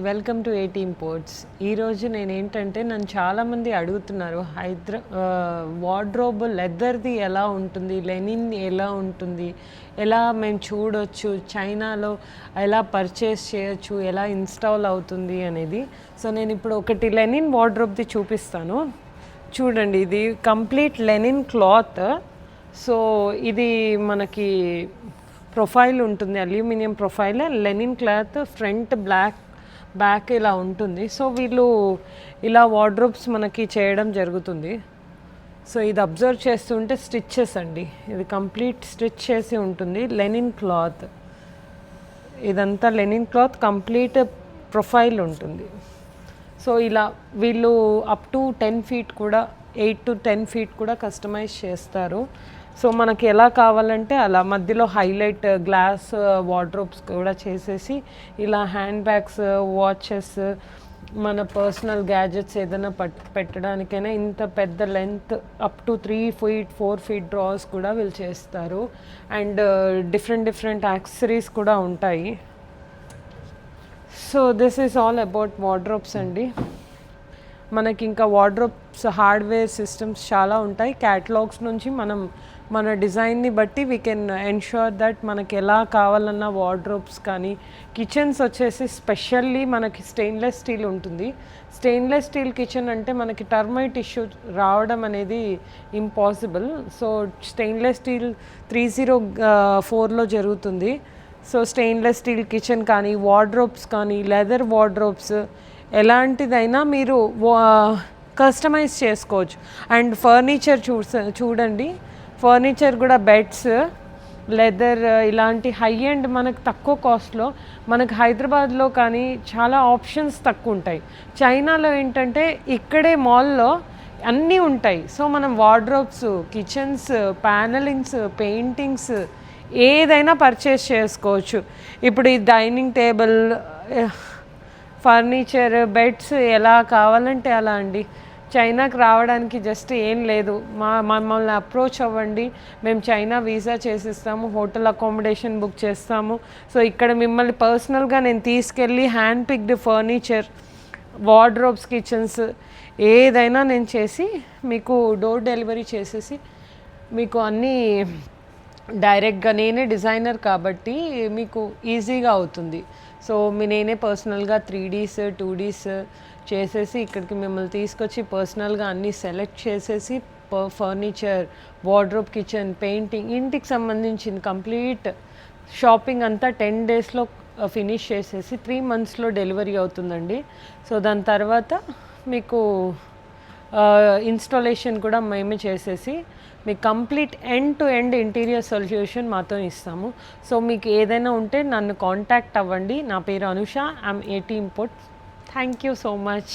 Welcome to ఏటీ imports. ఈరోజు నేనేంటంటే నన్ను చాలామంది అడుగుతున్నారు వార్డ్రోబ్ లెదర్ది ఎలా ఉంటుంది, లెనిన్ ఎలా ఉంటుంది, ఎలా మేము చూడొచ్చు, చైనాలో ఎలా పర్చేస్ చేయొచ్చు, ఎలా ఇన్స్టాల్ అవుతుంది అనేది. సో నేను ఇప్పుడు ఒకటి లెనిన్ వార్డ్రోబ్ది చూపిస్తాను. చూడండి, ఇది కంప్లీట్ లెనిన్ క్లాత్. సో ఇది మనకి ప్రొఫైల్ ఉంటుంది, aluminium profile, linen cloth, front back ఇలా ఉంటుంది. సో వీళ్ళు ఇలా వార్డ్రోబ్స్ మనకి చేయడం జరుగుతుంది. సో ఇది అబ్జర్వ్ చేస్తుంటే స్టిచ్చెస్ అండి, ఇది కంప్లీట్ స్టిచ్ చేసి ఉంటుంది. లెనిన్ క్లాత్, ఇదంతా లెనిన్ క్లాత్, కంప్లీట్ ప్రొఫైల్ ఉంటుంది. సో ఇలా వీళ్ళు అప్ టు 10 feet కూడా, 8 to 10 feet కూడా కస్టమైజ్ చేస్తారు. సో మనకి ఎలా కావాలంటే అలా మధ్యలో హైలైట్ గ్లాస్ వార్డ్రోబ్స్ కూడా చేసేసి, ఇలా హ్యాండ్ బ్యాగ్స్, వాచెస్, మన పర్సనల్ గ్యాజెట్స్ ఏదైనా పెట్టడానికైనా ఇంత పెద్ద length up to 3 feet 4 feet drawers కూడా వీళ్ళు చేస్తారు. అండ్ డిఫరెంట్ యాక్సెసరీస్ కూడా ఉంటాయి. So this is all about wardrobes అండి. మనకి ఇంకా వార్డ్రోబ్స్ హార్డ్వేర్ సిస్టమ్స్ చాలా ఉంటాయి. క్యాటలాగ్స్ నుంచి మన డిజైన్ని బట్టి వీ కెన్ ఎన్ష్యూర్ దట్ మనకి ఎలా కావాలన్న వార్డ్రోబ్స్ కానీ. కిచెన్స్ వచ్చేసి స్పెషల్లీ మనకి స్టెయిన్లెస్ స్టీల్ ఉంటుంది. స్టెయిన్లెస్ స్టీల్ కిచెన్ అంటే మనకి టర్మైట్ ఇష్యూ రావడం అనేది ఇంపాసిబుల్. సో స్టెయిన్లెస్ స్టీల్ 304లో జరుగుతుంది. సో స్టెయిన్లెస్ స్టీల్ కిచెన్ కానీ, వార్డ్రోబ్స్ కానీ, లెదర్ వార్డ్రోబ్స్ ఎలాంటిదైనా మీరు కస్టమైజ్ చేసుకోవచ్చు. అండ్ ఫర్నిచర్ చూడండి, ఫర్నిచర్ కూడా బెడ్స్, లెదర్, ఇలాంటి హై ఎండ్ మనకు తక్కువ కాస్ట్లో మనకు హైదరాబాద్లో కానీ చాలా ఆప్షన్స్ తక్కువ ఉంటాయి. చైనాలో ఏంటంటే ఇక్కడే మాల్లో అన్నీ ఉంటాయి. సో మనం వార్డ్రోబ్స్, కిచెన్స్, ప్యానలింగ్స్, పెయింటింగ్స్ ఏదైనా పర్చేస్ చేసుకోవచ్చు. ఇప్పుడు ఈ డైనింగ్ టేబుల్, ఫర్నిచర్, బెడ్స్ ఎలా కావాలంటే అలా అండి. చైనాకి రావడానికి జస్ట్ ఏం లేదు, మమ్మల్ని అప్రోచ్ అవ్వండి, మేము చైనా వీసా చేసిస్తాము, హోటల్ అకామిడేషన్ బుక్ చేస్తాము. సో ఇక్కడ మిమ్మల్ని పర్సనల్గా నేను తీసుకెళ్ళి hand picked furniture, wardrobes, kitchens ఏదైనా నేను చేసి మీకు డోర్ డెలివరీ చేసేసి మీకు అన్నీ డైరెక్ట్గా, నేనే డిజైనర్ కాబట్టి మీకు ఈజీగా అవుతుంది. సో నేనే పర్సనల్గా 3Ds 2Ds చేసేసి ఇక్కడికి మిమ్మల్ని తీసుకొచ్చి పర్సనల్గా అన్నీ సెలెక్ట్ చేసేసి ఫర్నిచర్, వార్డ్రోబ్, కిచెన్, పెయింటింగ్, ఇంటికి సంబంధించిన కంప్లీట్ షాపింగ్ అంతా 10 daysలో ఫినిష్ చేసేసి 3 monthsలో డెలివరీ అవుతుందండి. సో దాని తర్వాత మీకు ఇన్స్టాలేషన్ కూడా మేమే చేసేసి మీకు complete end to end interior solution మాతో ఇస్తాము. సో మీకు ఏదైనా ఉంటే నన్ను కాంటాక్ట్ అవ్వండి. నా పేరు అనుష, ఐఎమ్ ఏటీ imports. Thank you so much.